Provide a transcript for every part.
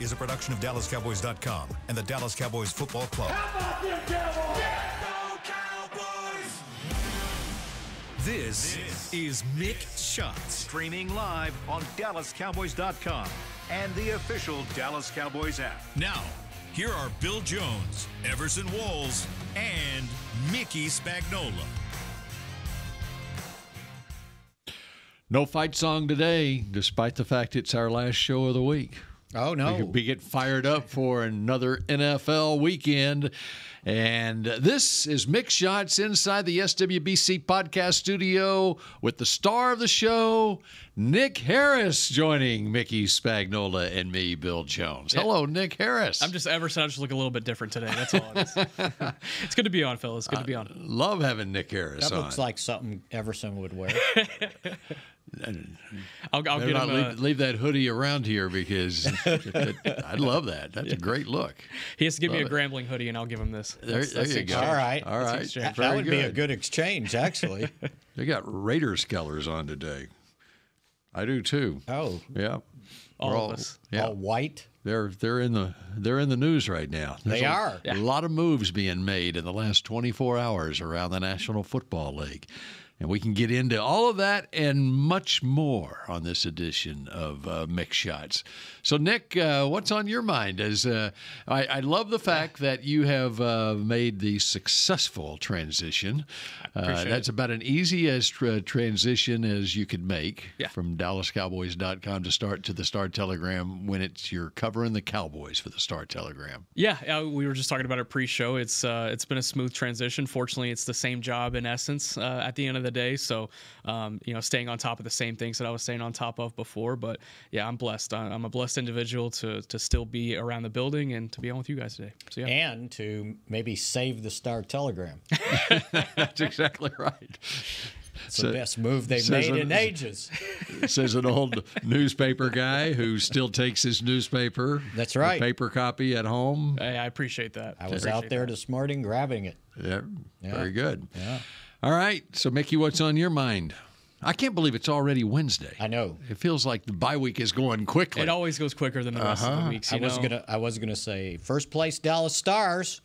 is a production of DallasCowboys.com and the Dallas Cowboys Football Club. How about them Cowboys? This is Mick Shots, streaming live on DallasCowboys.com and the official Dallas Cowboys app. Now, here are Bill Jones, Everson Walls, and Mickey Spagnola. No fight song today, despite the fact it's our last show of the week. Oh, no. We get fired up for another NFL weekend. And this is Mick Shots inside the SWBC podcast studio with the star of the show, Nick Harris, joining Mickey Spagnola and me, Bill Jones. Yeah. Hello, Nick Harris. I'm just Everson. I just look a little bit different today. That's all it is. It's good to be on, fellas. Good to be on. Love having Nick Harris That on. looks like something Everson would wear. I'll get him. Leave that hoodie around here because I love that. That's a great look. He has to give me a Grambling hoodie, and I'll give him this. There you go. All right. All right. That would be a good exchange, actually. They got Raiders colors on today. I do too. Oh, Yeah. All of us. Yeah. all white. They're in the news right now. They are. A lot of moves being made in the last 24 hours around the National Football League. And we can get into all of that and much more on this edition of Mick Shots. So, Nick, what's on your mind? I love the fact that you have made the successful transition. That's about an easy as transition as you could make from DallasCowboys.com to the Star Telegram when you're covering the Cowboys for the Star Telegram. Yeah, we were just talking about it pre-show. It's been a smooth transition. Fortunately, it's the same job in essence at the end of the day. So, staying on top of the same things that I was staying on top of before. But yeah, I'm blessed. I'm a blessed individual to still be around the building and to be on with you guys today. So, yeah. And to maybe save the Star Telegram. That's exactly right. It's the best move they've made in ages. Says an old newspaper guy who still takes his newspaper. That's right. The paper copy at home. Hey, I appreciate that. I was out there this morning grabbing it. Yeah, very good. Yeah. All right. So, Mickey, what's on your mind? I can't believe it's already Wednesday. I know. It feels like the bye week is going quickly. It always goes quicker than the rest of the weeks. I was gonna say first place Dallas Stars.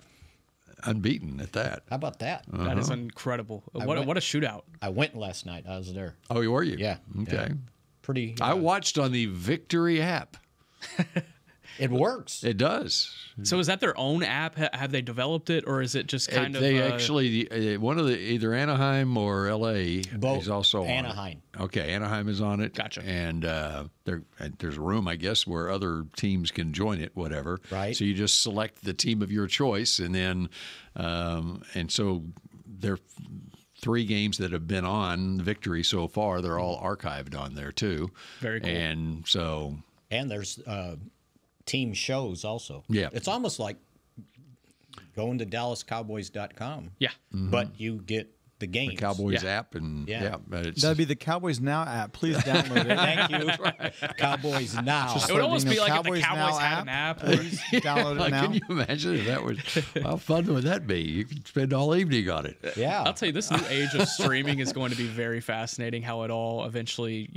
Unbeaten at that. How about that? That is incredible. What a shootout. I went last night. I was there. Oh, were you? Yeah. Okay. Yeah. Pretty. I watched on the Victory app. It works. It does. So is that their own app? Have they developed it, or is it just kind of? They actually one of the either Anaheim or LA Both. is also Anaheim. on it. Okay, Anaheim is on it. Gotcha. And there's a room, I guess, where other teams can join it. Whatever. Right. So you just select the team of your choice, and then and so there. 3 games that have been on Victory so far, they're all archived on there too. Very cool. And so. And there's team shows also. Yeah. It's almost like going to DallasCowboys.com. Yeah. But you get the games. The Cowboys app and That'd be the Cowboys Now app. Please download it. Thank you. Cowboys Now. Just It would almost be like if the Cowboys Cowboys Now had app. an app. Please download it now. Can you imagine if that was how fun would that be? You could spend all evening on it. Yeah. I'll tell you, this new age of streaming is going to be very fascinating. How it all eventually,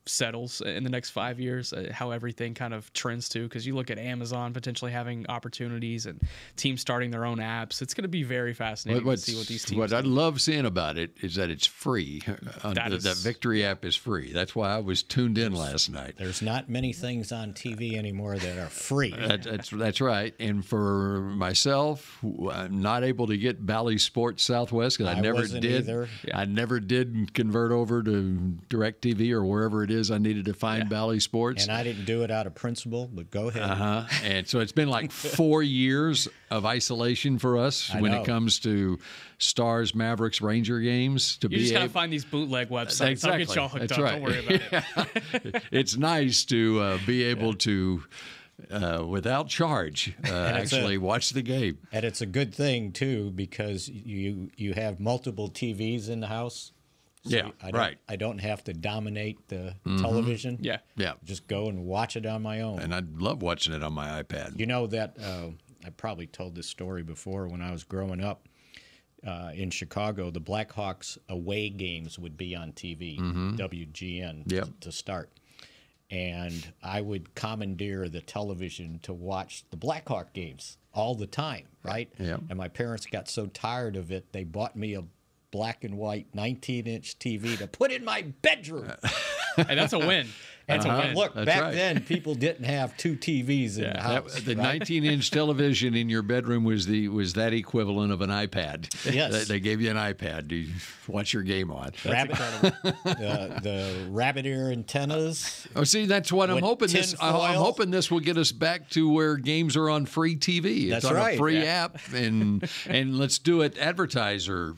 settles in the next 5 years. How everything kind of trends to, because you look at Amazon potentially having opportunities and teams starting their own apps. It's going to be very fascinating to see what these teams. What do. I love seeing about it is that it's free. That Victory app is free. That's why I was tuned in last night. There's not many things on TV anymore that are free. That's right. And for myself, I'm not able to get Bally Sports Southwest because I never wasn't did. either. I never did convert over to DirecTV or wherever it is I needed to find Bally Sports. And I didn't do it out of principle, but go ahead. And so it's been like 4 years of isolation for us when it comes to Stars, Mavericks, Ranger games. You just gotta find these bootleg websites. Exactly. I'll get y'all hooked That's up. right. Don't worry about it. It's nice to be able to, without charge, actually watch the game. And it's a good thing too because you have multiple TVs in the house. So I don't have to dominate the television. Yeah. Just go and watch it on my own. And I love watching it on my iPad. You know that I probably told this story before when I was growing up. In Chicago, the Blackhawks away games would be on TV, WGN, to start. and I would commandeer the television to watch the Blackhawk games all the time, right? Yeah. And my parents got so tired of it, they bought me a black and white 19-inch TV to put in my bedroom. Hey, that's a win. That's a win. Look, That's back right. then, people didn't have 2 TVs in the house. The right? 19-inch television in your bedroom was that equivalent of an iPad. Yes. They gave you an iPad to watch your game on. The rabbit ear antennas. Oh, see, that's what I'm With hoping tin this. I'm foil. hoping this will get us back to where games are on free TV. It's That's on right. a free Yeah. app, and let's do it advertiser,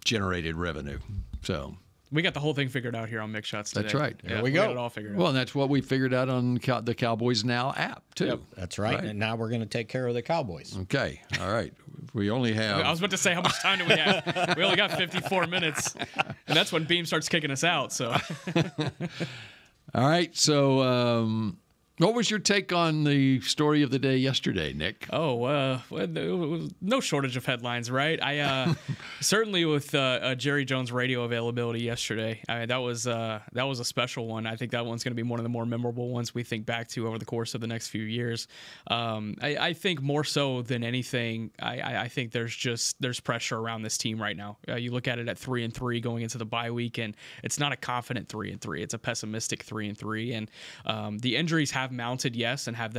generated revenue. So. We got the whole thing figured out here on Mick Shots today. That's right. Yeah, There we got go. it all figured out. Well, that's what we figured out on the Cowboys Now app too. Yep. That's right. And now we're going to take care of the Cowboys. Okay. All right. We only have. I was about to say, how much time do we have? We only got 54 minutes, and that's when Beam starts kicking us out. So, All right. So, what was your take on the story of the day yesterday, Nick? well, no shortage of headlines, right? I certainly with Jerry Jones' radio availability yesterday. I mean, that was a special one. I think that one's going to be one of the more memorable ones we think back to over the course of the next few years. I think more so than anything, I think there's pressure around this team right now. You look at it at 3-3 going into the bye week, and it's not a confident 3-3. It's a pessimistic 3-3, and the injuries have mounted, yes, and have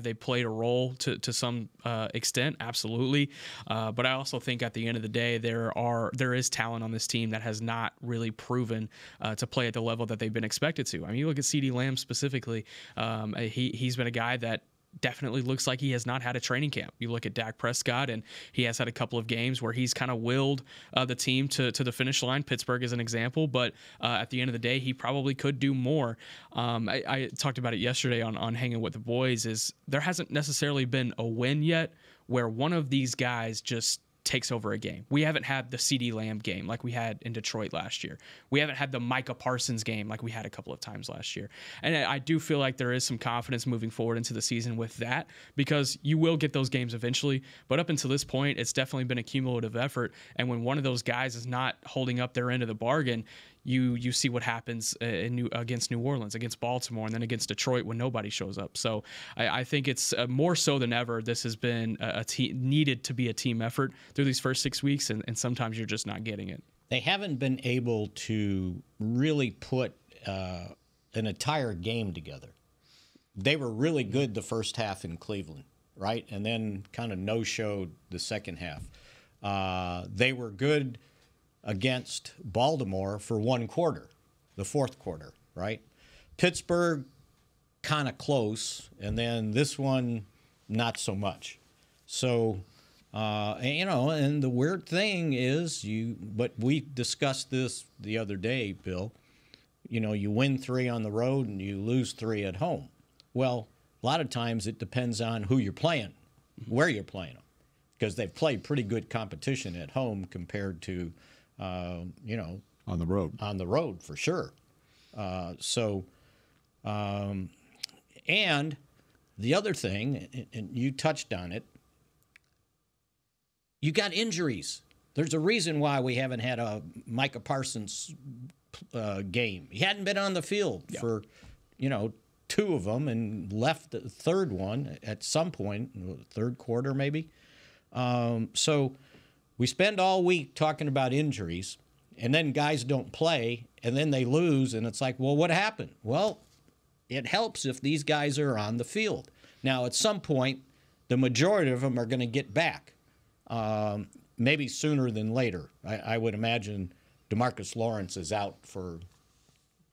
they played a role to some extent? Absolutely. But I also think at the end of the day, there is talent on this team that has not really proven to play at the level that they've been expected to. I mean, you look at CeeDee Lamb specifically. He's been a guy that definitely looks like he has not had a training camp. You look at Dak Prescott, and he has had a couple of games where he's kind of willed the team to the finish line. Pittsburgh is an example, but at the end of the day, he probably could do more. I talked about it yesterday on Hanging with the Boys, is there hasn't necessarily been a win yet where one of these guys just takes over a game. We haven't had the CeeDee Lamb game like we had in Detroit last year. We haven't had the Micah Parsons game like we had a couple of times last year. And I do feel like there is some confidence moving forward into the season with that, because you will get those games eventually. But up until this point, it's definitely been a cumulative effort. And when one of those guys is not holding up their end of the bargain, you see what happens against New Orleans, against Baltimore, and then against Detroit when nobody shows up. So I think it's more so than ever, this has been needed to be a team effort through these first 6 weeks, and sometimes you're just not getting it. They haven't been able to really put an entire game together. They were really good the first half in Cleveland, right? And then kind of no-showed the second half. They were good against Baltimore for one quarter, the fourth quarter, right? Pittsburgh, kind of close, and then this one, not so much. So, and the weird thing is, but we discussed this the other day, Bill, you win 3 on the road and you lose 3 at home. Well, a lot of times it depends on who you're playing, where you're playing them, because they've played pretty good competition at home compared to on the road. On the road, for sure. And the other thing, and you touched on it, you got injuries. There's a reason why we haven't had a Micah Parsons game. He hadn't been on the field for, 2 of them, and left the third one at some point, third quarter maybe. So we spend all week talking about injuries, and then guys don't play, and then they lose, and it's like, well, what happened? Well, it helps if these guys are on the field. Now, at some point, the majority of them are going to get back, maybe sooner than later. I would imagine DeMarcus Lawrence is out for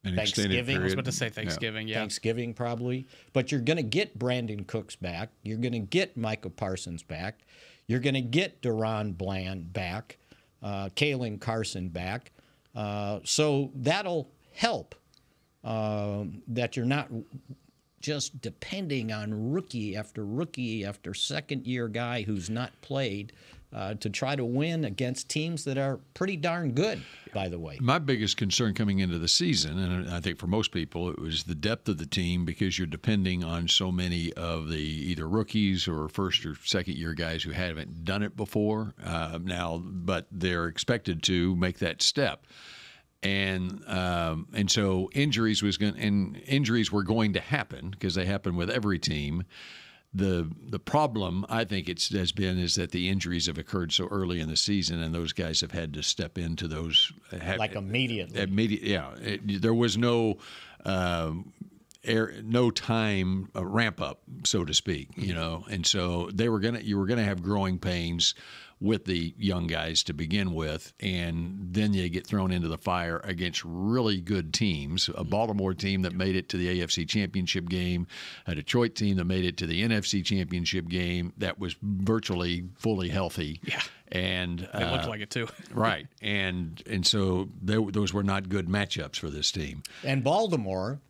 Thanksgiving. I was about to say Thanksgiving, yeah. Thanksgiving, probably. But you're going to get Brandon Cooks back. You're going to get Micah Parsons back. You're going to get Deron Bland back, Kalen Carson back. So that'll help that you're not just depending on rookie after second-year guy who's not played to try to win against teams that are pretty darn good, by the way. My biggest concern coming into the season, and I think for most people, it was the depth of the team, because you're depending on so many of the either rookies or first or second-year guys who haven't done it before now, but they're expected to make that step. And so injuries were going to happen because they happen with every team. The problem I think has been is that the injuries have occurred so early in the season, and those guys have had to step into those like immediately. There was no time ramp up, so to speak, and so you were gonna have growing pains with the young guys to begin with, and then you get thrown into the fire against really good teams. A Baltimore team that made it to the AFC Championship game, a Detroit team that made it to the NFC Championship game that was virtually fully healthy. Yeah. And it looked like it too. Right. And so those were not good matchups for this team. And Baltimore,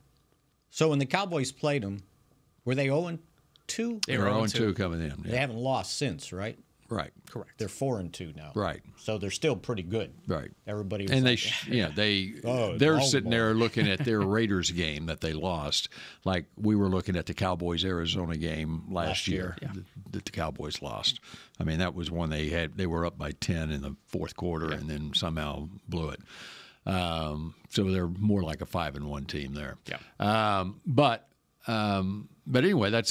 so when the Cowboys played them, were they 0-2? They were 0-2 coming in. Yeah. They haven't lost since, right? Right. Correct. They're 4-2 now. Right. So they're still pretty good. Right. Everybody was and like, they're sitting there looking at their Raiders game that they lost, like we were looking at the Cowboys Arizona game last year that the Cowboys lost. I mean, that was one they were up by 10 in the fourth quarter and then somehow blew it. So they're more like a 5-1 team there. Yeah. But anyway, that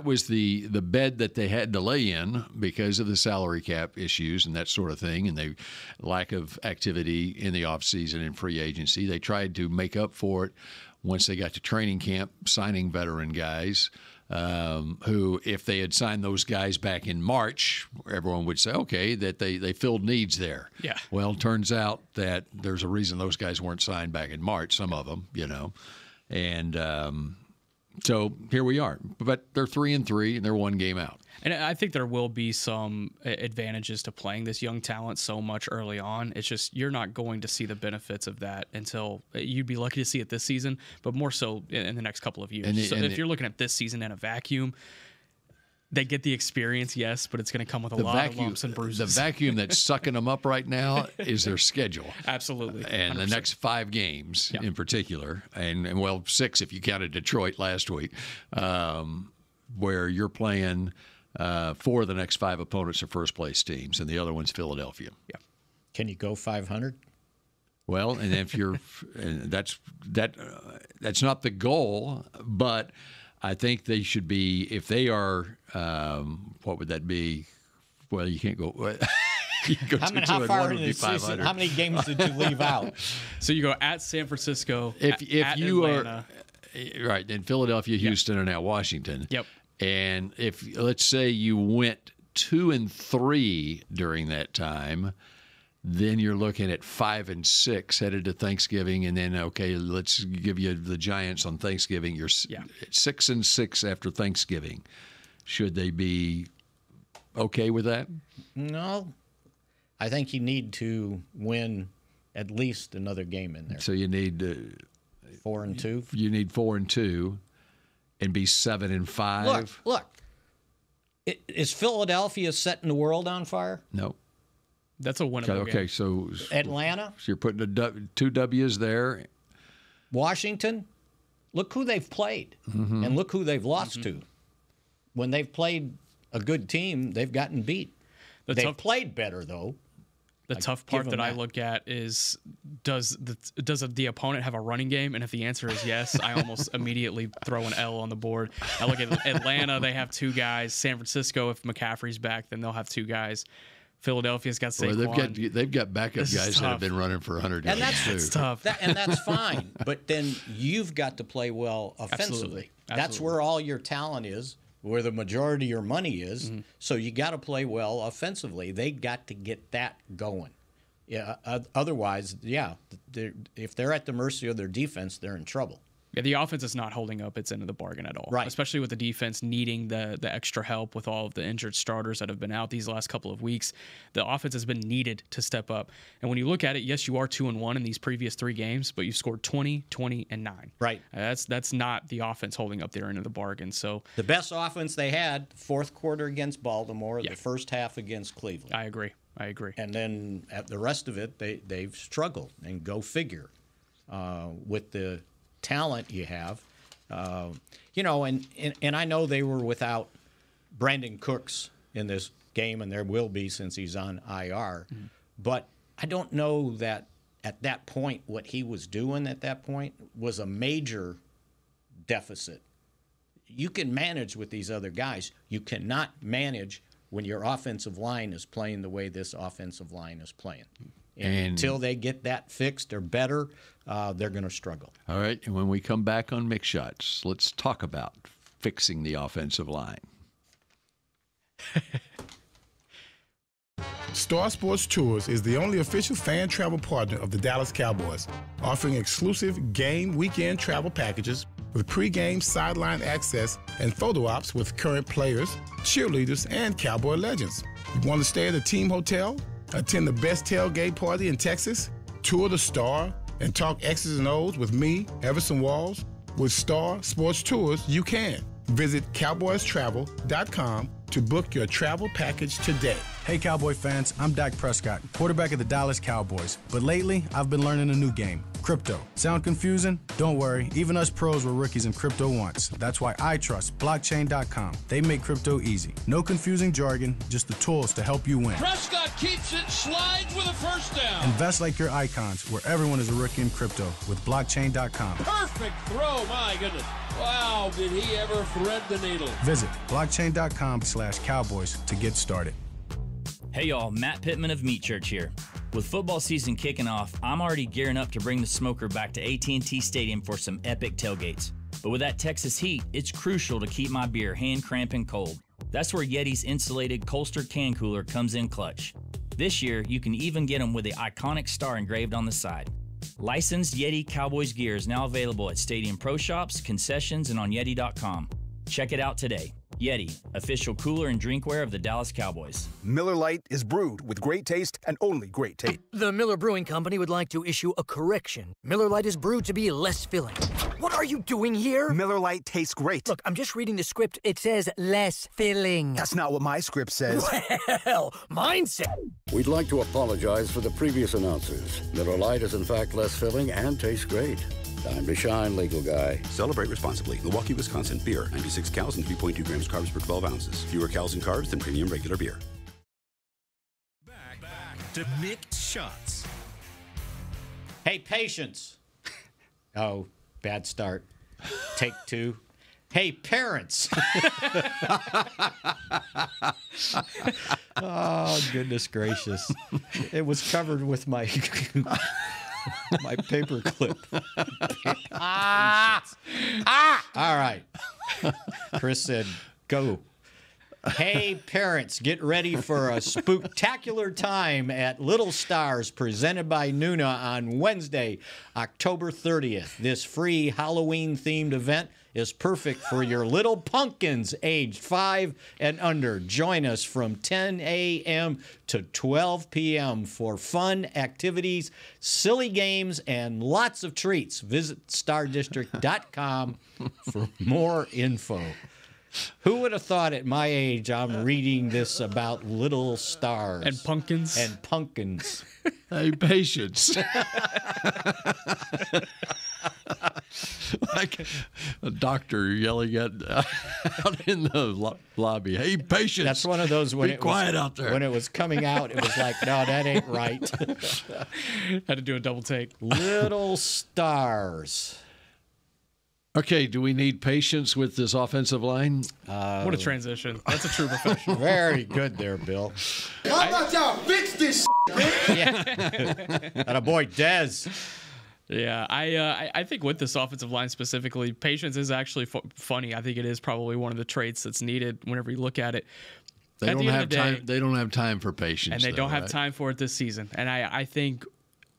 was the bed that they had to lay in because of the salary cap issues and that sort of thing, and the lack of activity in the offseason and free agency. They tried to make up for it once they got to training camp, signing veteran guys who, if they had signed those guys back in March, everyone would say, okay, that they filled needs there. Yeah. Well, it turns out that there's a reason those guys weren't signed back in March, some of them, And so here we are. But they're 3-3, and they're one game out. And I think there will be some advantages to playing this young talent so much early on. It's just you're not going to see the benefits of that until you'd be lucky to see it this season, but more so in the next couple of years. So if you're looking at this season in a vacuum, they get the experience, yes, but it's going to come with a lot of lumps and bruises. The vacuum that's sucking them up right now is their schedule. Absolutely. 100%. And the next 5 games in particular, and well, 6 if you counted Detroit last week, where you're playing 4 of the next 5 opponents are first-place teams, and the other one's Philadelphia. Yeah. Can you go 500? Well, and if you're – that's not the goal, but – I think they should be, if they are, what would that be? Well, you can't go. You can go how far into the season? How many games did you leave out? So you go at San Francisco. If you Atlanta. are right, then Philadelphia, Houston, and now Washington. Yep. And if let's say you went 2-3 during that time, then you're looking at 5-6 headed to Thanksgiving, and then let's give you the Giants on Thanksgiving. You're 6-6 after Thanksgiving. Should they be okay with that? No, I think you need to win at least another game in there. So you need 4-2. You need 4-2, and be 7-5. Look. Is Philadelphia setting the world on fire? No. That's a winnable game. Okay, so Atlanta? So you're putting 2 W's there. Washington? Look who they've played, and look who they've lost to. When they've played a good team, they've gotten beat. They've played better, though. The tough part that I look at is does the opponent have a running game? And if the answer is yes, I almost immediately throw an L on the board. I look at Atlanta, they have 2 guys. San Francisco, if McCaffrey's back, then they'll have 2 guys. Philadelphia's got Saquon. Well, they've got backup guys that have been running for 100 yards, too. That's tough. And that's fine. But then you've got to play well offensively. Absolutely. That's where all your talent is, where the majority of your money is. So you got to play well offensively. They got to get that going. Yeah. Otherwise, if they're at the mercy of their defense, they're in trouble. Yeah, the offense is not holding up its end of the bargain at all. Right. Especially with the defense needing the extra help with all of the injured starters that have been out these last couple of weeks. The offense has been needed to step up. And when you look at it, yes, you are 2-1 in these previous 3 games, but you've scored 20, 20, and 9. Right. That's not the offense holding up their end of the bargain. So the best offense they had, fourth quarter against Baltimore, the first half against Cleveland. I agree. And then at the rest of it, they've struggled. And go figure. With the talent you have, and I know they were without Brandon Cooks in this game, and there will be since he's on IR. But I don't know that at that point what he was doing at that point was a major deficit. You can manage with these other guys. You cannot manage when your offensive line is playing the way this offensive line is playing. And until they get that fixed or better, they're going to struggle. All right, and when we come back on Mick Shots, let's talk about fixing the offensive line. Star Sports Tours is the only official fan travel partner of the Dallas Cowboys, offering exclusive game weekend travel packages with pre-game sideline access and photo ops with current players, cheerleaders, and Cowboy legends. You want to stay at a team hotel, attend the best tailgate party in Texas, tour the Star, and talk X's and O's with me, Everson Walls? With Star Sports Tours, you can. Visit cowboystravel.com to book your travel package today. Hey Cowboy fans, I'm Dak Prescott, quarterback of the Dallas Cowboys. But lately, I've been learning a new game, crypto. Sound confusing? Don't worry, even us pros were rookies in crypto once. That's why I trust blockchain.com. They make crypto easy. No confusing jargon, just the tools to help you win. Prescott keeps it, slides with a first down. Invest like your icons, where everyone is a rookie in crypto with blockchain.com. Perfect throw, my goodness. Wow, did he ever thread the needle. Visit blockchain.com/Cowboys to get started. Hey y'all, Matt Pittman of Meat Church here. With football season kicking off, I'm already gearing up to bring the smoker back to AT&T Stadium for some epic tailgates. But with that Texas heat, it's crucial to keep my beer hand cramping cold. That's where Yeti's insulated Colster can cooler comes in clutch. This year, you can even get them with the iconic star engraved on the side. Licensed Yeti Cowboys gear is now available at Stadium Pro Shops, concessions, and on Yeti.com. Check it out today. Yeti, official cooler and drinkware of the Dallas Cowboys. Miller Lite is brewed with great taste and only great taste. The Miller Brewing Company would like to issue a correction. Miller Lite is brewed to be less filling. What are you doing here? Miller Lite tastes great. Look, I'm just reading the script. It says less filling. That's not what my script says. Well, mine says... We'd like to apologize for the previous announcers. Miller Lite is in fact less filling and tastes great. Time to shine, legal guy. Celebrate responsibly. Milwaukee, Wisconsin. Beer. 96 calories and 3.2 grams carbs per 12 ounces. Fewer calories and carbs than premium regular beer. Back to Mick Shots. Hey, patience. Oh, bad start. Take two. Hey, parents. Oh, goodness gracious. It was covered with my... my paper clip. All right. Chris said, go. Hey, parents, get ready for a spooktacular time at Little Stars presented by Nuna on Wednesday, October 30th. This free Halloween-themed event is perfect for your little pumpkins aged 5 and under. Join us from 10 a.m. to 12 p.m. for fun activities, silly games, and lots of treats. Visit stardistrict.com for more info. Who would have thought at my age I'm reading this about little stars and pumpkins and pumpkins? Hey, patience. Like a doctor yelling at out in the lobby. Hey, patience. That's one of those when Be quiet out there. When it was coming out, it was like, no, that ain't right. Had to do a double take. Little stars. Okay, do we need patience with this offensive line? What a transition. That's a true professional. Very good there, Bill. How about y'all fix this Yeah. And a boy, Dez. Yeah, I think with this offensive line specifically, patience is actually funny. I think it is probably one of the traits that's needed whenever you look at it. They don't have time. They don't have time for patience, and they don't have time for it this season. And I think,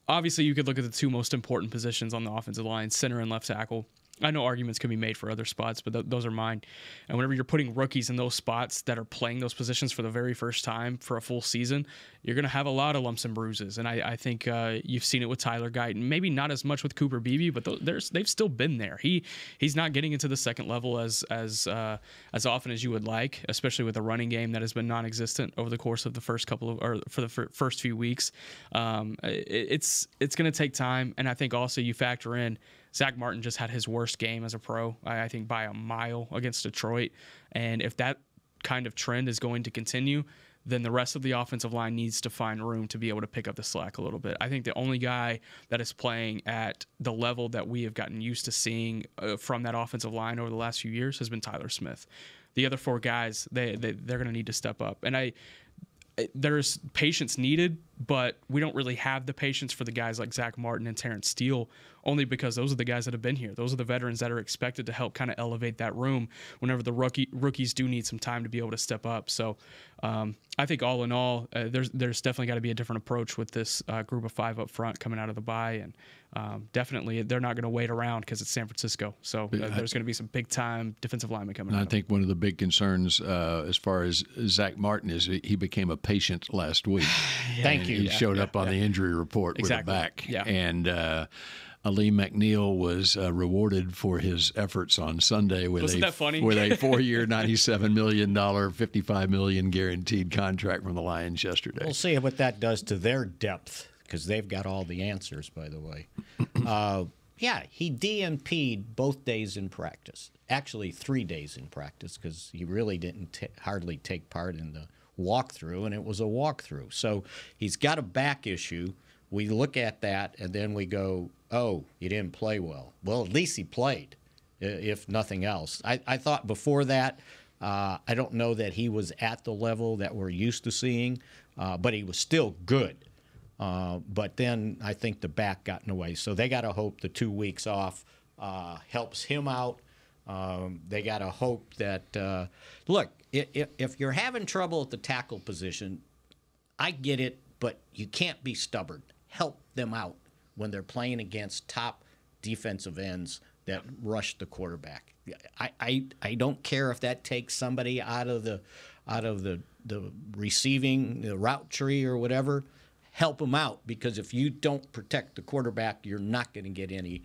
obviously, you could look at the two most important positions on the offensive line, center and left tackle. I know arguments can be made for other spots, but those are mine. And whenever you're putting rookies in those spots that are playing those positions for the very first time for a full season, you're going to have a lot of lumps and bruises. And I think you've seen it with Tyler Guyton. Maybe not as much with Cooper Beebe, but they've still been there. He's not getting into the second level as often as you would like, especially with a running game that has been non-existent over the course of the first first few weeks. It's going to take time, and I think also you factor in Zach Martin just had his worst game as a pro, I think, by a mile against Detroit. And if that kind of trend is going to continue, then the rest of the offensive line needs to find room to be able to pick up the slack a little bit. I think the only guy that is playing at the level that we have gotten used to seeing from that offensive line over the last few years has been Tyler Smith. The other 4 guys, they're going to need to step up. And there's patience needed, but we don't really have the patience for the guys like Zach Martin and Terrence Steele, only because those are the guys that have been here. Those are the veterans that are expected to help kind of elevate that room whenever the rookies do need some time to be able to step up. So I think all in all, there's definitely got to be a different approach with this group of 5 up front coming out of the bye. And definitely they're not going to wait around because it's San Francisco. So there's going to be some big-time defensive linemen coming out. I think one of the big concerns as far as Zach Martin is he became a patient last week. Thank you. He showed up on the injury report with a back. Yeah. And Ali McNeil was rewarded for his efforts on Sunday with Wasn't that funny? with a 4-year, $97 million, $55 million guaranteed contract from the Lions yesterday. We'll see what that does to their depth, because they've got all the answers, by the way. Yeah, he DNP'd both days in practice. Actually, 3 days in practice, because he really didn't hardly take part in the walkthrough, and it was a walkthrough. So he's got a back issue. We look at that, and then we go, oh, he didn't play well. Well, at least he played, if nothing else. I thought before that, I don't know that he was at the level that we're used to seeing, but he was still good. But then I think the back got in the way. So they got to hope the 2 weeks off helps him out. They got to hope that, look, if you're having trouble at the tackle position, I get it, but you can't be stubborn. Help them out when they're playing against top defensive ends that rush the quarterback. I don't care if that takes somebody out of the receiving, the route tree or whatever. Help them out, because if you don't protect the quarterback, you're not going to get any.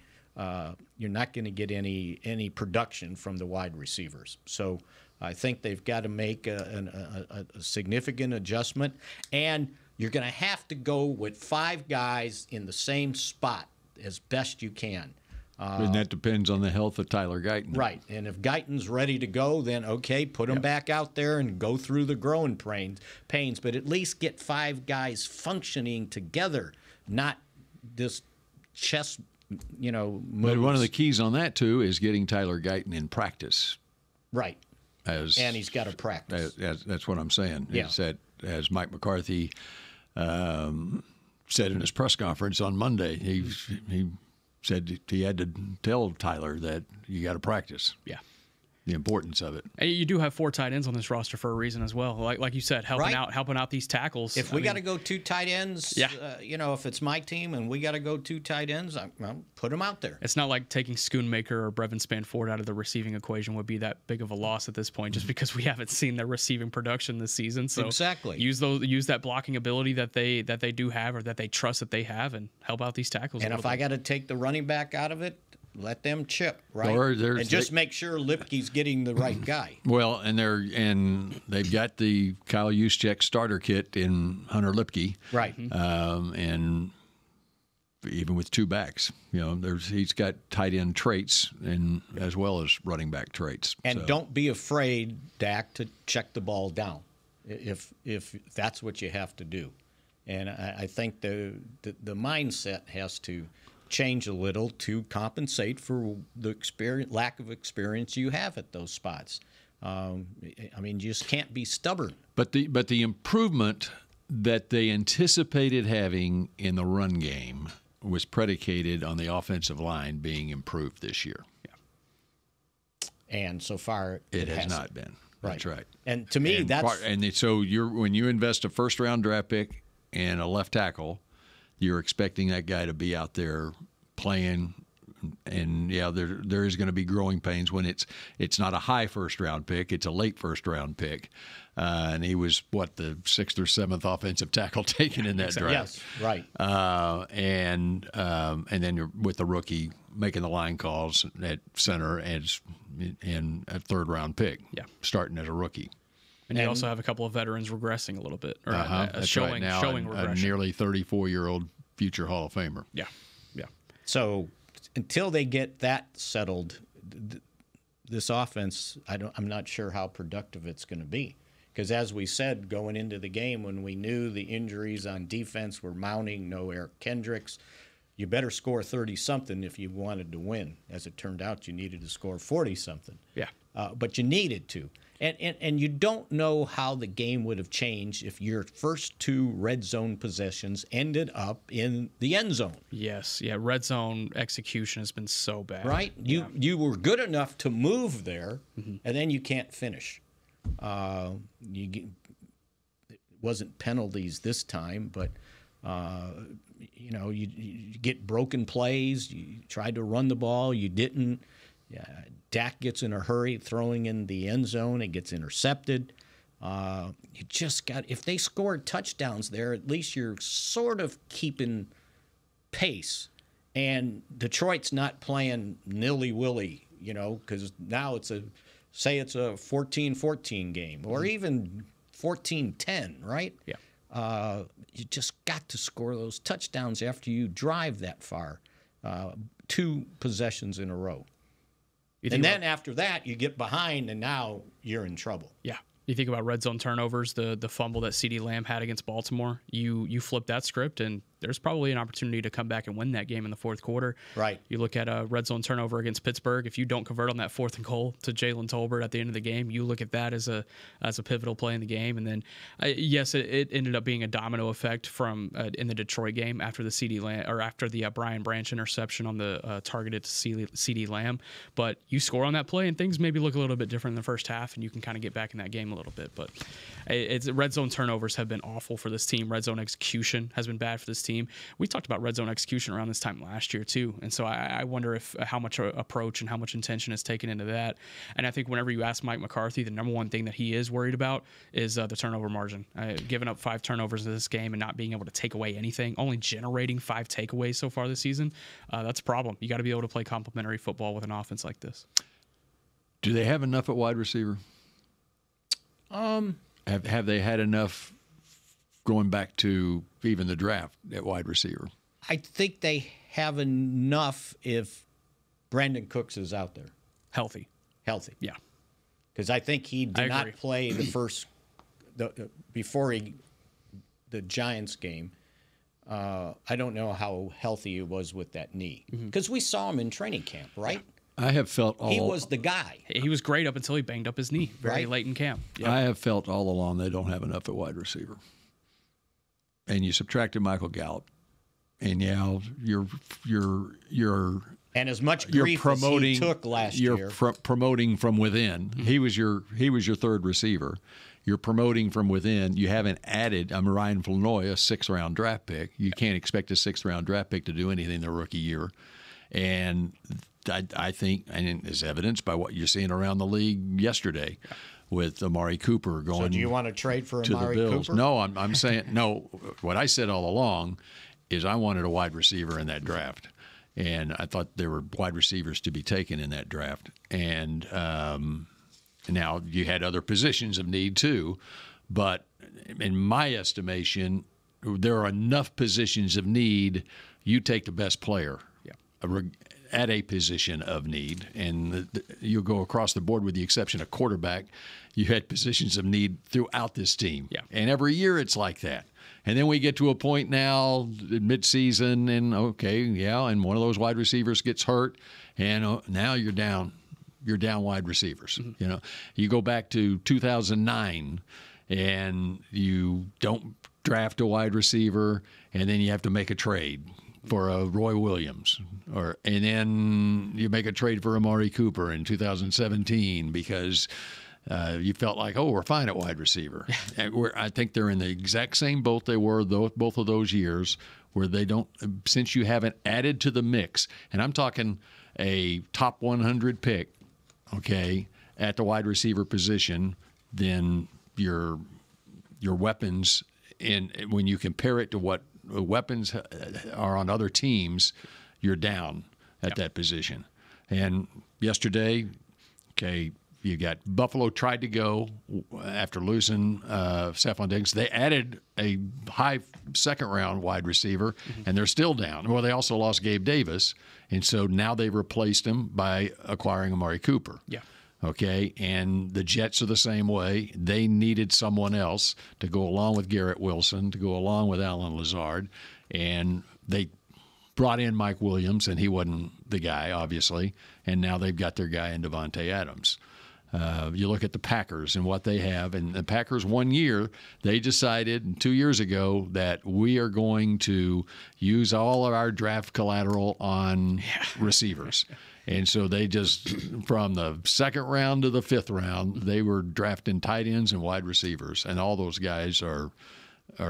You're not going to get any production from the wide receivers. So I think they've got to make a significant adjustment, and you're going to have to go with 5 guys in the same spot as best you can. And that depends on the health of Tyler Guyton. Right. And if Guyton's ready to go, then okay, put him back out there and go through the growing pains. But at least get 5 guys functioning together, not this chess, moves. But one of the keys on that, too, is getting Tyler Guyton in practice. Right. And he's got to practice. That's what I'm saying. Yeah. As Mike McCarthy said in his press conference on Monday, he said he had to tell Tyler that you got to practice. Yeah. The importance of it. And you do have 4 tight ends on this roster for a reason as well. Like you said, helping out these tackles. If we got to go 2 tight ends, if it's my team and we got to go 2 tight ends, I'll put them out there. It's not like taking Schoonmaker or Brevin Spanford out of the receiving equation would be that big of a loss at this point, just because we haven't seen their receiving production this season. So exactly, use that blocking ability that they do have, or that they trust that they have, and help out these tackles. And if I got to take the running back out of it, let them chip, right? And just make sure Lipke's getting the right guy. Well, and they've got the Kyle Juszczyk starter kit in Hunter Lipke, right? And even with 2 backs, he's got tight end traits and as well as running back traits. And don't be afraid, Dak, to check the ball down if that's what you have to do. And I think the mindset has to change a little to compensate for the lack of experience you have at those spots. You just can't be stubborn. But the improvement that they anticipated having in the run game was predicated on the offensive line being improved this year. Yeah. And so far, it has not been. Right. That's right. And to me, so when you invest a first-round draft pick and a left tackle, you're expecting that guy to be out there playing, and there is going to be growing pains when it's not a high first-round pick, it's a late first-round pick, and he was the 6th or 7th offensive tackle taken in that draft. Yes, right. And then you're with the rookie making the line calls at center and a 3rd-round pick, starting as a rookie. And you also have a couple of veterans regressing a little bit, or showing regression. A nearly 34-year-old future Hall of Famer. Yeah. So until they get that settled, this offense, I'm not sure how productive it's going to be, Because as we said, going into the game, when we knew the injuries on defense were mounting, no Eric Kendricks, you better score 30-something if you wanted to win. As it turned out, you needed to score 40-something. Yeah. But you needed to. And you don't know how the game would have changed if your first 2 red zone possessions ended up in the end zone. Yes. Yeah. Red zone execution has been so bad. Right? Yeah. You were good enough to move there, and then you can't finish. It wasn't penalties this time, but you get broken plays. You tried to run the ball, you didn't. Dak gets in a hurry throwing in the end zone, it gets intercepted. You just got, if they scored touchdowns there, at least you're sort of keeping pace. And Detroit's not playing nilly-willy, because now it's a 14-14 game, or even 14-10, right? Yeah. You just got to score those touchdowns after you drive that far, 2 possessions in a row. And then after that, you get behind, and now you're in trouble. Yeah. You think about red zone turnovers, the fumble that CeeDee Lamb had against Baltimore. You flip that script, and there's probably an opportunity to come back and win that game in the fourth quarter. Right. You look at a red zone turnover against Pittsburgh. If you don't convert on that 4th and goal to Jalen Tolbert at the end of the game, you look at that as a pivotal play in the game. And then, yes, it ended up being a domino effect from in the Detroit game after the CeeDee Lamb, or after the Brian Branch interception on the targeted to CeeDee Lamb. But you score on that play, and things maybe look a little bit different in the first half, and you can kind of get back in that game a little bit. But red zone turnovers have been awful for this team. Red zone execution has been bad for this team. We talked about red zone execution around this time last year too, and so I wonder how much approach and how much intention is taken into that. And I think whenever you ask Mike McCarthy, the number one thing that he is worried about is the turnover margin. Giving up 5 turnovers in this game and not being able to take away anything, only generating 5 takeaways so far this season, that's a problem. You got to be able to play complementary football with an offense like this. Do they have enough at wide receiver? Have they had enough going back to even the draft at wide receiver? I think they have enough if Brandon Cooks is out there. Healthy. Yeah. Because I think he did not play before the Giants game. I don't know how healthy he was with that knee. Because we saw him in training camp, right? I have felt he was the guy. He was great up until he banged up his knee very late in camp. Yep. I have felt all along they don't have enough at wide receiver. And you subtracted Michael Gallup, and you're and as much grief as he took last year. You're promoting from within. He was your 3rd receiver. You're promoting from within. You haven't added Ryan Flournoy, a 6th-round draft pick. You can't expect a 6th-round draft pick to do anything the rookie year. And I think, and as evidenced by what you're seeing around the league yesterday, with Amari Cooper going. So do you want to trade for Amari Bills? Cooper? No, I'm saying no. What I said all along is I wanted a wide receiver in that draft, and I thought there were wide receivers to be taken in that draft. And now you had other positions of need too, but in my estimation, there are enough positions of need. You take the best player. At a position of need, and you go across the board with the exception of quarterback, you had positions of need throughout this team. Yeah. And every year it's like that. And then we get to a point now, mid-season, and and one of those wide receivers gets hurt, and now you're down wide receivers. You go back to 2009, and you don't draft a wide receiver, and then you have to make a trade for a Roy Williams, and then you make a trade for Amari Cooper in 2017 because you felt like, we're fine at wide receiver. I think they're in the exact same boat they were both of those years, where they don't, since you haven't added to the mix, and I'm talking a top 100 pick, at the wide receiver position, then your weapons, and when you compare it to what weapons are on other teams, you're down at that position. And yesterday, you got Buffalo tried to go after losing Stephon Diggs. They added a high 2nd-round wide receiver, and they're still down. Well, they also lost Gabe Davis, and so now they've replaced him by acquiring Amari Cooper. Yeah. Okay, and the Jets are the same way. They needed someone else to go along with Garrett Wilson, to go along with Alan Lazard, and they brought in Mike Williams, and he wasn't the guy, obviously, and now they've got their guy in Davante Adams. You look at the Packers and what they have, and the Packers 1 year, they decided 2 years ago that we are going to use all of our draft collateral on receivers. And so they just, from the second round to the fifth round, they were drafting tight ends and wide receivers, and all those guys are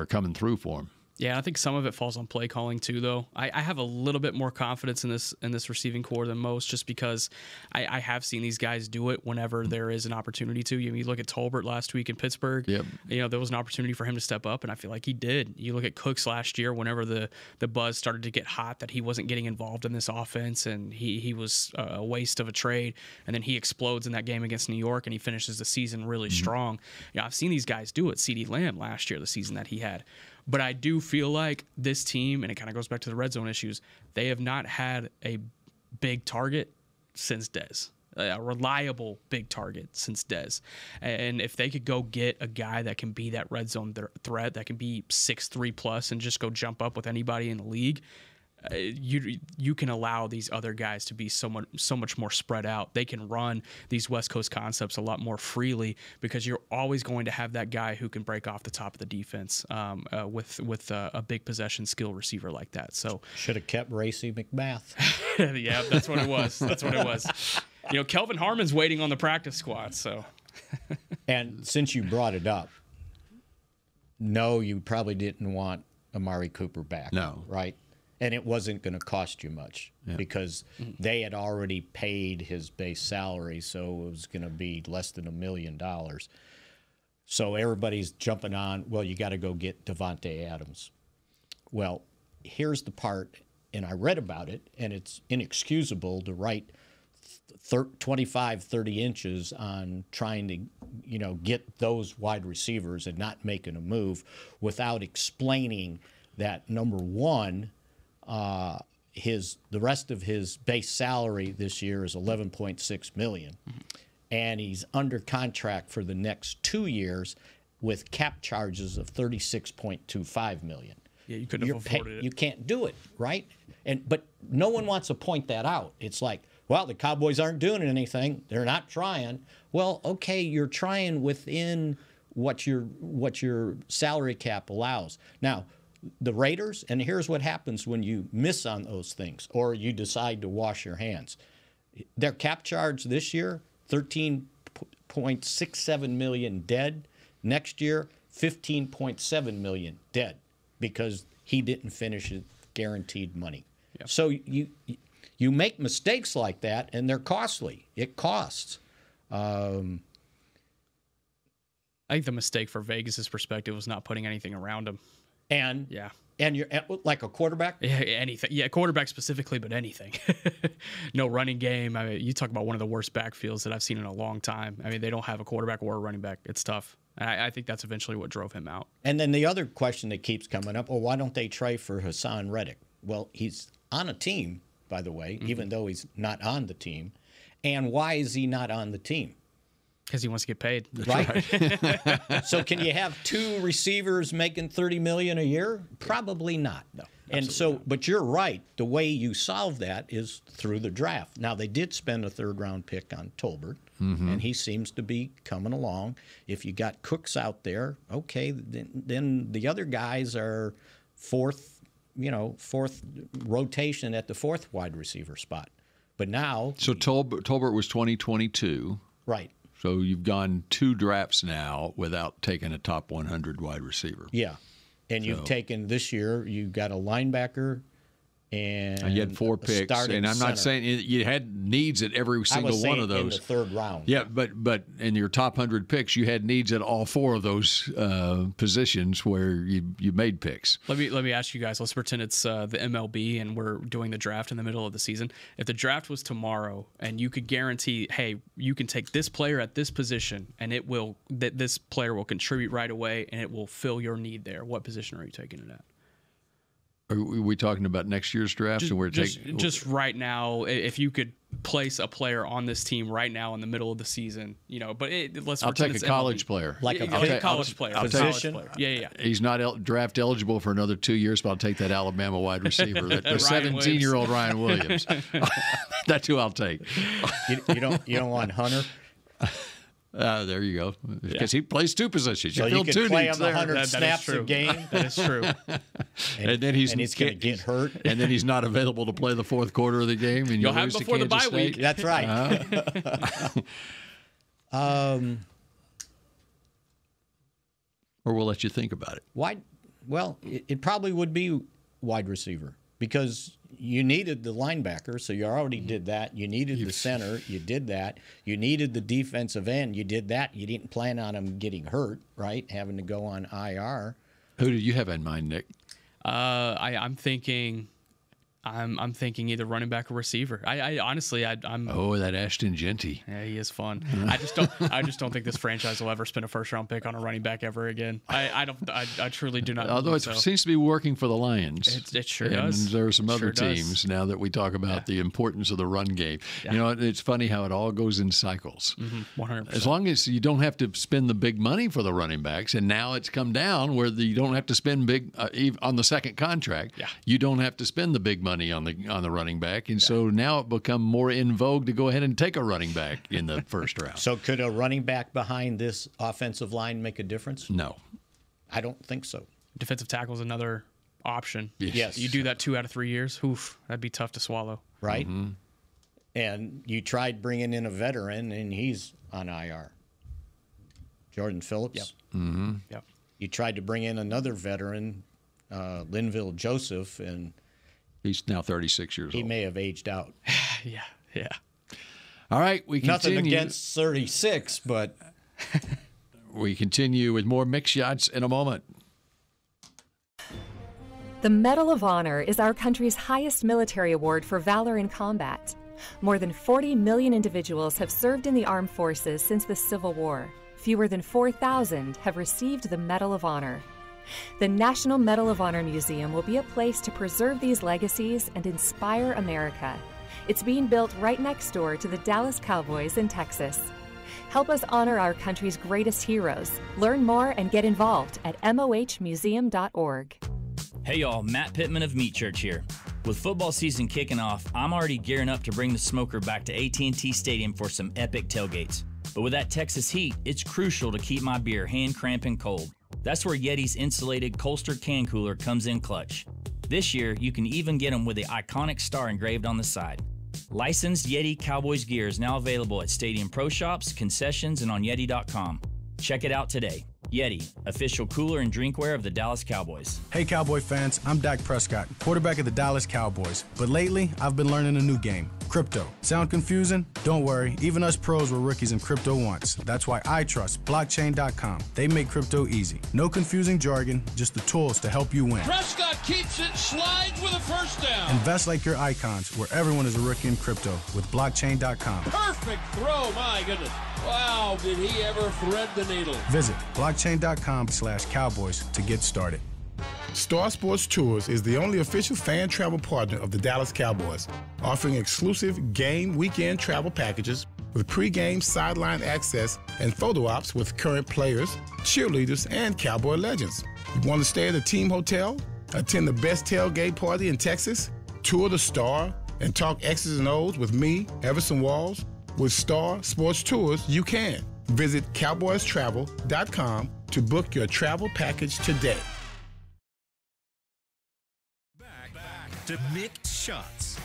coming through for them. Yeah, I think some of it falls on play calling too, though. I have a little bit more confidence in this receiving core than most, just because I have seen these guys do it whenever there is an opportunity to. You look at Tolbert last week in Pittsburgh. Yep. There was an opportunity for him to step up, and I feel like he did. You look at Cooks last year, whenever the buzz started to get hot that he wasn't getting involved in this offense, and he was a waste of a trade, and then he explodes in that game against New York, and he finishes the season really strong. I've seen these guys do it. CeeDee Lamb last year, the season that he had. But I do feel like this team, and it kind of goes back to the red zone issues, they have not had a big target since Dez, a reliable big target since Dez. And if they could go get a guy that can be that red zone threat, that can be 6'3 plus and just go jump up with anybody in the league, you can allow these other guys to be so much more spread out. They can run these West Coast concepts a lot more freely, because you're always going to have that guy who can break off the top of the defense with a big possession skill receiver like that. So should have kept Racy McMath. Yeah, that's what it was. That's what it was. Kelvin Harmon's waiting on the practice squad. So, and since you brought it up, no, you probably didn't want Amari Cooper back. No, right? And it wasn't going to cost you much because they had already paid his base salary, so it was going to be less than $1 million. So everybody's jumping on, well, you got to go get Davante Adams. Well, here's the part, and I read about it, and it's inexcusable to write 25, 30 inches on trying to, get those wide receivers and not making a move without explaining that, number one, the rest of his base salary this year is $11.6 million, and he's under contract for the next 2 years with cap charges of $36.25 million. Yeah, you couldn't have afforded it. You can't do it, right? But no one wants to point that out. It's like, well, the Cowboys aren't doing anything; they're not trying. Well, okay, you're trying within what your salary cap allows. Now, the Raiders, and here's what happens when you miss on those things or you decide to wash your hands. Their cap charge this year, $13.67 million dead. Next year, $15.7 million dead because he didn't finish his guaranteed money. Yep. So you make mistakes like that, and they're costly. It costs. I think the mistake for Vegas's perspective was not putting anything around him. And you're like a quarterback? Yeah, anything. Yeah, quarterback specifically, but anything. No running game. I mean, you talk about one of the worst backfields that I've seen in a long time. I mean, they don't have a quarterback or a running back. It's tough. And I think that's eventually what drove him out. And then the other question that keeps coming up, why don't they trade for Hassan Reddick? Well, he's on a team, by the way, even though he's not on the team. And why is he not on the team? Because he wants to get paid, right? So can you have two receivers making $30 million a year? Probably not. No. And so, but you're right. The way you solve that is through the draft. Now they did spend a third-round pick on Tolbert, and he seems to be coming along. If you got Cooks out there, okay, then the other guys are fourth rotation at the fourth wide receiver spot. But now, so Tolbert was 2022, right? So you've gone 2 drafts now without taking a top 100 wide receiver. Yeah. And you've taken this year, you got a linebacker and you had 4 picks. And I'm not saying you had needs at every single one of those. In the third round. Yeah, but in your top 100 picks, you had needs at all 4 of those positions where you made picks. Let me ask you guys. Let's pretend it's the MLB and we're doing the draft in the middle of the season. If the draft was tomorrow and you could guarantee, hey, you can take this player at this position and this player will contribute right away and it will fill your need there, what position are you taking it at? Are we talking about next year's draft? Just right now, if you could place a player on this team right now in the middle of the season, but I'll take a college player. Like a college player. Yeah. He's not draft eligible for another 2 years, but I'll take that Alabama wide receiver, the 17-year-old Ryan Williams. That's who I'll take. You don't want Hunter? There you go. Because he plays two positions. So you can play him 100 snaps a game. That is true. and then he's going to get hurt. And then he's not available to play the fourth quarter of the game. And you'll have him before the bye week. That's right. Or we'll let you think about it. Well, it probably would be wide receiver because you needed the linebacker, so you already did that. You needed the center, you did that. You needed the defensive end, you did that. You didn't plan on him getting hurt, right? Having to go on IR. Who did you have in mind, Nick? I'm thinking either running back or receiver. I honestly, I'm. Oh, that Ashton Genty. Yeah, he is fun. I just don't think this franchise will ever spend a first-round pick on a running back ever again. I truly do not. Although it seems to be working for the Lions. It sure does. And there are some other teams now that we talk about the importance of the run game. Yeah. It's funny how it all goes in cycles. 100%. As long as you don't have to spend the big money for the running backs, and now it's come down where you don't have to spend big on the second contract. Yeah. You don't have to spend the big money on the running back, and so now it become more in vogue to go ahead and take a running back in the first round. So could a running back behind this offensive line make a difference? No, I don't think so. Defensive tackle is another option. Yes. You do that 2 out of 3 years. Oof, that'd be tough to swallow. Right. Mm-hmm. And you tried bringing in a veteran, and he's on IR. Jordan Phillips. Yep. Mm-hmm. Yep. You tried to bring in another veteran, Linville Joseph, and he's now 36 years old. He may have aged out. Yeah. All right, we continue. Nothing against 36, but we continue with more Mick Shots in a moment. The Medal of Honor is our country's highest military award for valor in combat. More than 40 million individuals have served in the armed forces since the Civil War. Fewer than 4,000 have received the Medal of Honor. The National Medal of Honor Museum will be a place to preserve these legacies and inspire America. It's being built right next door to the Dallas Cowboys in Texas. Help us honor our country's greatest heroes. Learn more and get involved at mohmuseum.org. Hey y'all, Matt Pittman of Meat Church here. With football season kicking off, I'm already gearing up to bring the smoker back to AT&T Stadium for some epic tailgates. But with that Texas heat, it's crucial to keep my beer hand cramping cold. That's where Yeti's insulated Colster can cooler comes in clutch. This year, you can even get them with the iconic star engraved on the side. Licensed Yeti Cowboys gear is now available at Stadium Pro Shops, concessions, and on Yeti.com. Check it out today. Yeti, official cooler and drinkware of the Dallas Cowboys. Hey Cowboy fans, I'm Dak Prescott, quarterback of the Dallas Cowboys. But lately, I've been learning a new game, crypto. Sound confusing? Don't worry, even us pros were rookies in crypto once. That's why I trust blockchain.com. They make crypto easy. No confusing jargon, just the tools to help you win. Prescott keeps it, slides with a first down. Invest like your icons, where everyone is a rookie in crypto with blockchain.com. Perfect throw, my goodness. Wow, did he ever thread the needle. Visit blockchain.com/Cowboys to get started. Star Sports Tours is the only official fan travel partner of the Dallas Cowboys, offering exclusive game weekend travel packages with pregame sideline access and photo ops with current players, cheerleaders, and Cowboy legends. You want to stay at a team hotel, attend the best tailgate party in Texas, tour the Star, and talk X's and O's with me, Everson Walls? With Star Sports Tours, you can. Visit cowboystravel.com to book your travel package today. Back to Mick Shots.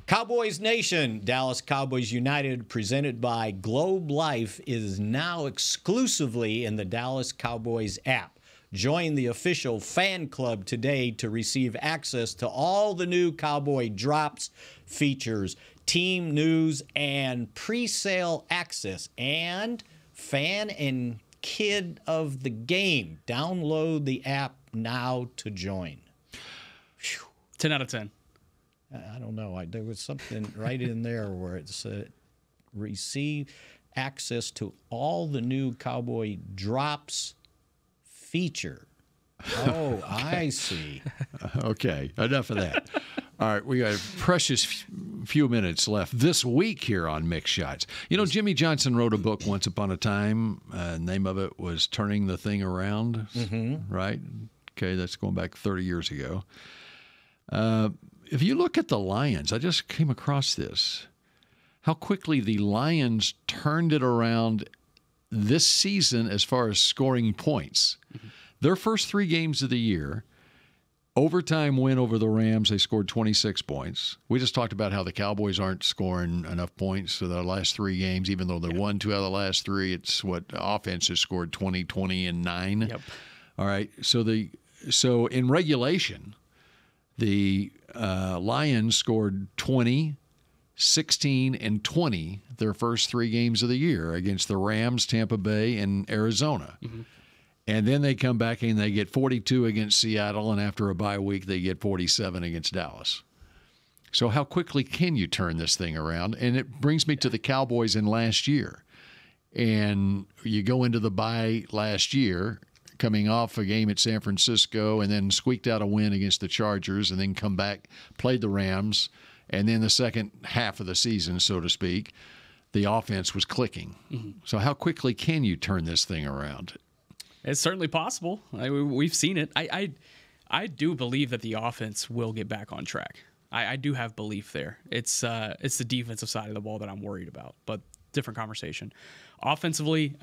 Cowboys Nation, Dallas Cowboys United, presented by Globe Life, is now exclusively in the Dallas Cowboys app. Join the official fan club today to receive access to all the new Cowboy drops, features, team news, and pre-sale access, and fan and kid of the game. Download the app now to join. 10 out of 10. I don't know. There was something right in there where it said receive access to all the new Cowboy drops, feature. Oh, I see. Okay, enough of that. All right, we got a precious few minutes left this week here on Mix Shots. You know, Jimmy Johnson wrote a book once upon a time. Name of it was Turning the Thing Around, right? Okay, that's going back 30 years ago. If you look at the Lions, I just came across this, how quickly the Lions turned it around this season as far as scoring points. Their first 3 games of the year, overtime win over the Rams, they scored 26 points. We just talked about how the Cowboys aren't scoring enough points for their last 3 games, even though they won 2 out of the last 3. It's what the offense has scored 20, 20, and 9. Yep. All right. So in regulation, the Lions scored 20, 16, and 20 their first 3 games of the year against the Rams, Tampa Bay, and Arizona. And then they come back and they get 42 against Seattle, and after a bye week, they get 47 against Dallas. So how quickly can you turn this thing around? And it brings me to the Cowboys in last year. And you go into the bye last year, coming off a game at San Francisco, and then squeaked out a win against the Chargers, and then come back, played the Rams, and then the second half of the season, so to speak, the offense was clicking. So how quickly can you turn this thing around? It's certainly possible. We've seen it. I do believe that the offense will get back on track. I do have belief there. It's the defensive side of the ball that I'm worried about, but different conversation. Offensively,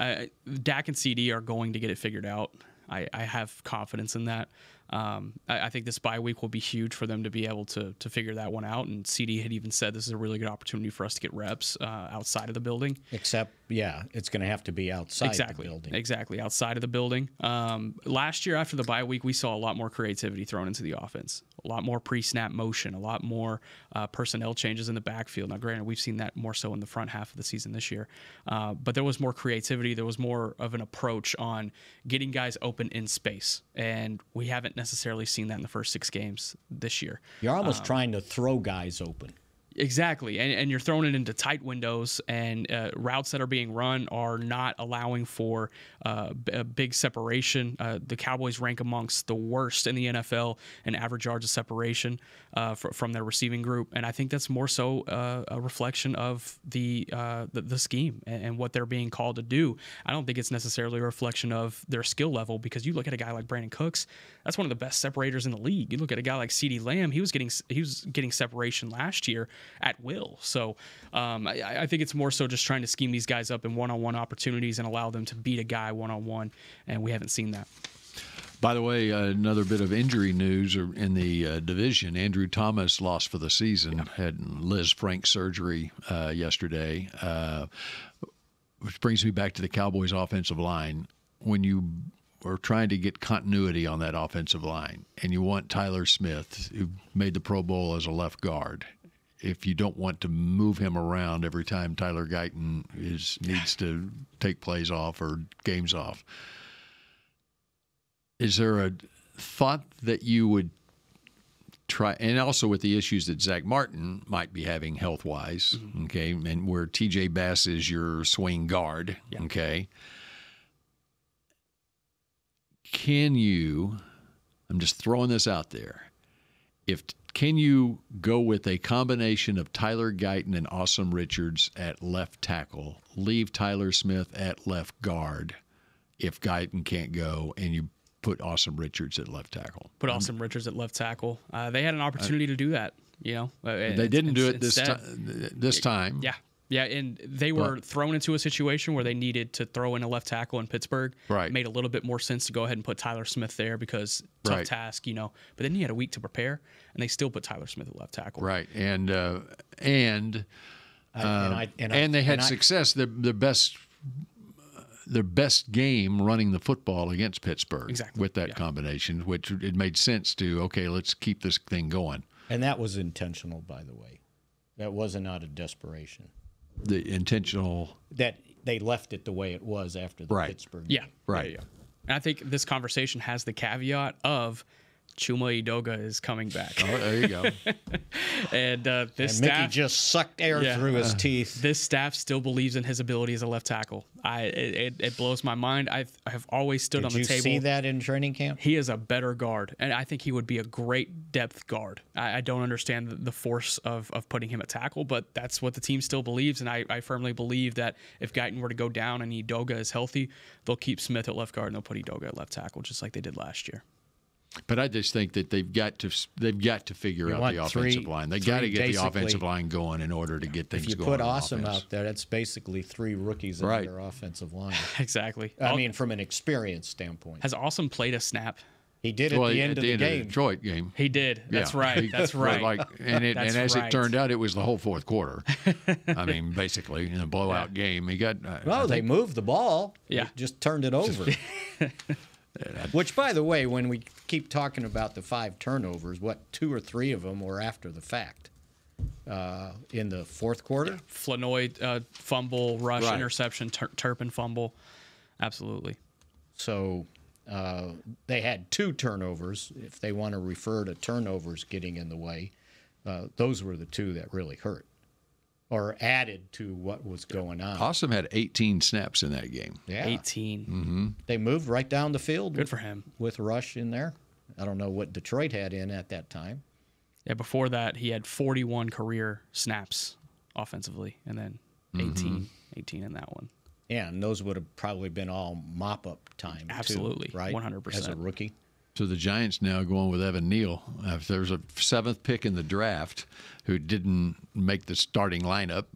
Dak and CD are going to get it figured out. I have confidence in that. I think this bye week will be huge for them to be able to figure that one out. And CD had even said this is a really good opportunity for us to get reps outside of the building. Except, it's going to have to be outside the building. Exactly, outside of the building. Last year after the bye week, we saw a lot more creativity thrown into the offense, a lot more pre-snap motion, a lot more personnel changes in the backfield. Now, granted, we've seen that more so in the front half of the season this year. But there was more creativity. There was more of an approach on getting guys open in space. And we haven't necessarily seen that in the first 6 games this year. You're almost trying to throw guys open. Exactly, and you're throwing it into tight windows, and routes that are being run are not allowing for a big separation. The Cowboys rank amongst the worst in the NFL in average yards of separation from their receiving group, and I think that's more so a reflection of the scheme and what they're being called to do. I don't think it's necessarily a reflection of their skill level, because you look at a guy like Brandon Cooks, that's one of the best separators in the league. You look at a guy like CeeDee Lamb, he was getting separation last year at will. So I think it's more so just trying to scheme these guys up in one-on-one opportunities and allow them to beat a guy one-on-one, and we haven't seen that. By the way, another bit of injury news in the division. Andrew Thomas lost for the season, had Liz Frank surgery yesterday, which brings me back to the Cowboys' offensive line. When you are trying to get continuity on that offensive line, and you want Tyler Smith, who made the Pro Bowl as a left guard, if you don't want to move him around every time Tyler Guyton needs to take plays off or games off, is there a thought that you would try, and also with the issues that Zach Martin might be having health-wise, okay, and where TJ Bass is your swing guard, okay, can you, I'm just throwing this out there, can you go with a combination of Tyler Guyton and Awesome Richards at left tackle, leave Tyler Smith at left guard if Guyton can't go, and you put Awesome Richards at left tackle? Put Awesome Richards at left tackle. They had an opportunity to do that, They didn't do it this time. Yeah, and they were thrown into a situation where they needed to throw in a left tackle in Pittsburgh. Right. It made a little bit more sense to go ahead and put Tyler Smith there because tough task, But then you had a week to prepare, and they still put Tyler Smith at left tackle. Right, and they had success. Their best game running the football against Pittsburgh with that combination, which it made sense to, okay, let's keep this thing going. And that was intentional, by the way. That wasn't out of desperation. The intentional that they left it the way it was after the Pittsburgh game. And I think this conversation has the caveat of Chuma Edoga is coming back. Oh, there you go. And this and staff Mickey just sucked air through his teeth. This staff still believes in his ability as a left tackle. It blows my mind. I have always stood on the table. Did you see that in training camp? He is a better guard, and I think he would be a great depth guard. I don't understand the force of putting him at tackle, but that's what the team still believes, and I firmly believe that if Guyton were to go down and Edoga is healthy, they'll keep Smith at left guard and they'll put Edoga at left tackle, just like they did last year. But I just think that they've got to figure out the offensive line. They got to get the offensive line going in order to get things going. If you put Awesome out there, that's basically 3 rookies in their offensive line. Exactly. I mean, from an experience standpoint. Has Awesome played a snap? He did at the end of the game. Of the Detroit game. He did. That's right. That's right. And as it turned out, it was the whole fourth quarter. I mean, basically, in a blowout game, he got. They moved the ball. Yeah. Just turned it over. Which, by the way, when we keep talking about the 5 turnovers, 2 or 3 of them were after the fact in the fourth quarter? Flanoy fumble, rush, interception, Turpin fumble. Absolutely. So they had 2 turnovers. If they want to refer to turnovers getting in the way, those were the 2 that really hurt or added to what was going on. Awesome had 18 snaps in that game. Yeah. 18. Mm-hmm. They moved right down the field. Good for him. With Rush in there. I don't know what Detroit had in at that time. Yeah, before that, he had 41 career snaps offensively, and then 18 in that one. Yeah, and those would have probably been all mop-up time, absolutely, too, right? 100%. As a rookie. So the Giants now going with Evan Neal. If there's a 7th pick in the draft who didn't make the starting lineup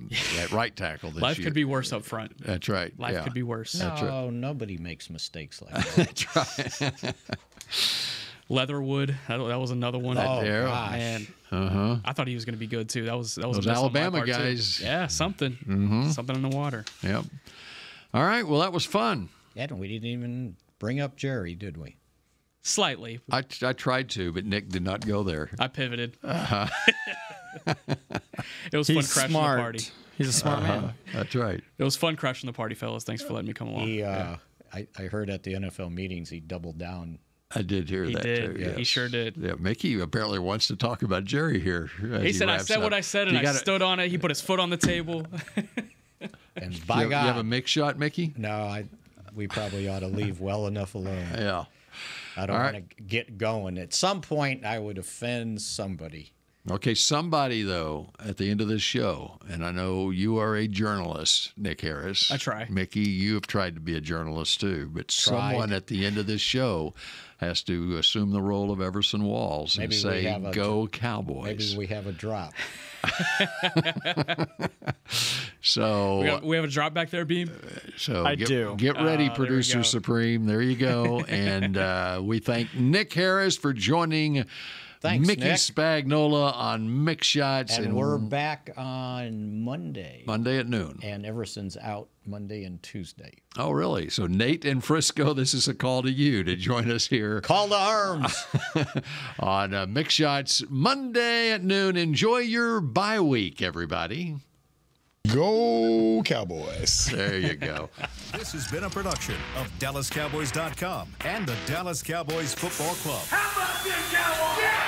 at right tackle this Life year. Could be worse up front. That's right. Life could be worse. No, nobody makes mistakes like that. That's right. Leatherwood, that was another one. Oh, gosh. Man. I thought he was going to be good, too. That was those Alabama guys. Too. Yeah, something. Something in the water. Yep. All right, well, that was fun. Yeah, and we didn't even bring up Jerry, did we? Slightly. I tried to, but Nick did not go there. I pivoted. It was fun crashing the party. He's a smart man. That's right. It was fun crashing the party, fellas. Thanks for letting me come along. I heard at the NFL meetings he doubled down. I did hear that too. Yes. He sure did. Yeah, Mickey apparently wants to talk about Jerry here. He said, I said what I said, and I stood on it. He put his foot on the table. And by God. You have a mix shot, Mickey? No, we probably ought to leave well enough alone. Yeah. I don't want to get going. At some point, I would offend somebody. Okay, somebody, though, at the end of this show, and I know you are a journalist, Nick Harris. I try. Mickey, you have tried to be a journalist, too. But someone at the end of this show has to assume the role of Everson Walls and say, go Cowboys. Maybe we have a drop. So we have a drop back there, Beam? So get ready, Producer Supreme. There you go. And we thank Nick Harris for joining Mickey Nick. Spagnola on Mix Shots. And we're back on Monday. Monday at noon. And Everson's out Monday and Tuesday. Oh, really? So Nate and Frisco, this is a call to you to join us here. Call to arms. On Mix Shots Monday at noon. Enjoy your bye week, everybody. Go Cowboys. There you go. This has been a production of DallasCowboys.com and the Dallas Cowboys Football Club. How about this, Cowboys? Yeah!